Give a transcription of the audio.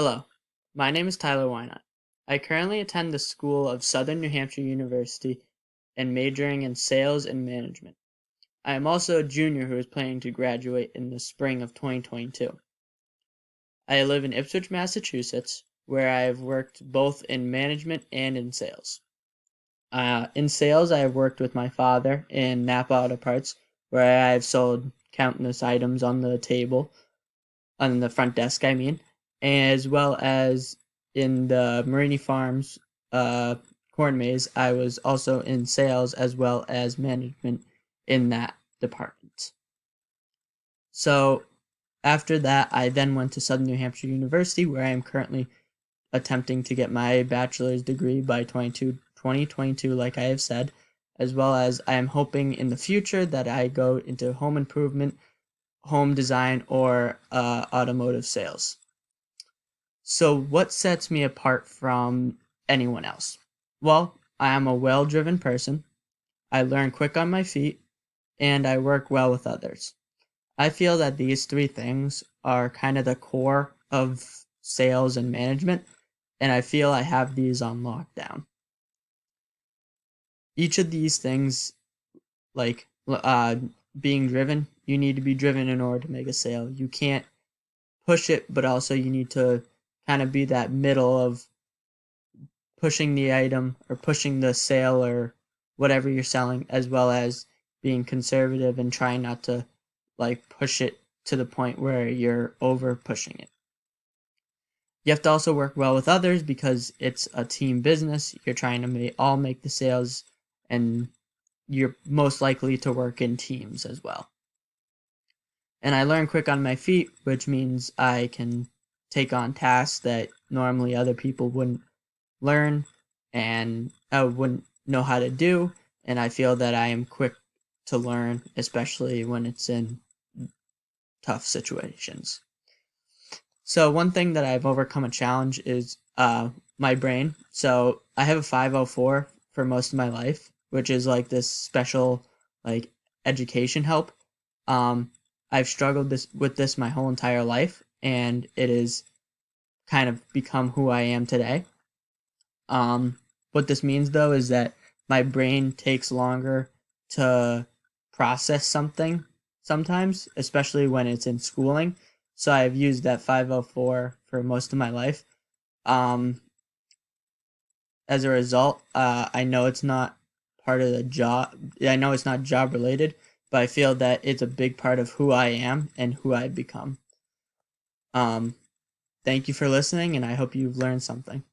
Hello, my name is Tyler Wynot. I currently attend the School of Southern New Hampshire University and majoring in sales and management. I am also a junior who is planning to graduate in the spring of 2022. I live in Ipswich, Massachusetts, where I have worked both in management and in sales. In sales, I have worked with my father in Napa Auto Parts, where I have sold countless items on the table, on the front desk, I mean, as well as in the Marini Farms corn maze. I was also in sales as well as management in that department. So after that, I then went to Southern New Hampshire University, where I am currently attempting to get my bachelor's degree by 2022, like I have said, as well as I am hoping in the future that I go into home improvement, home design, or automotive sales. So, what sets me apart from anyone else? Well, I am a well driven person, I learn quick on my feet, and I work well with others. I feel that these three things are kind of the core of sales and management, and I feel I have these on lockdown. Each of these things, like being driven, you need to be driven in order to make a sale. You can't push it, but also you need to kind of be that middle of pushing the item or pushing the sale or whatever you're selling, as well as being conservative and trying not to like push it to the point where you're over pushing it. You have to also work well with others because it's a team business. You're trying to all make the sales, and you're most likely to work in teams as well. And I learn quick on my feet, which means I can take on tasks that normally other people wouldn't learn and I wouldn't know how to do. And I feel that I am quick to learn, especially when it's in tough situations. So one thing that I've overcome a challenge is my brain. So I have a 504 for most of my life, which is like this special like education help. Um, I've struggled with this my whole entire life, and it has kind of become who I am today. What this means though is that my brain takes longer to process something sometimes, especially when it's in schooling. So I've used that 504 for most of my life. Um, as a result, I know it's not part of the job. I know it's not job related, but I feel that it's a big part of who I am and who I've become. Um, Thank you for listening, and I hope you've learned something.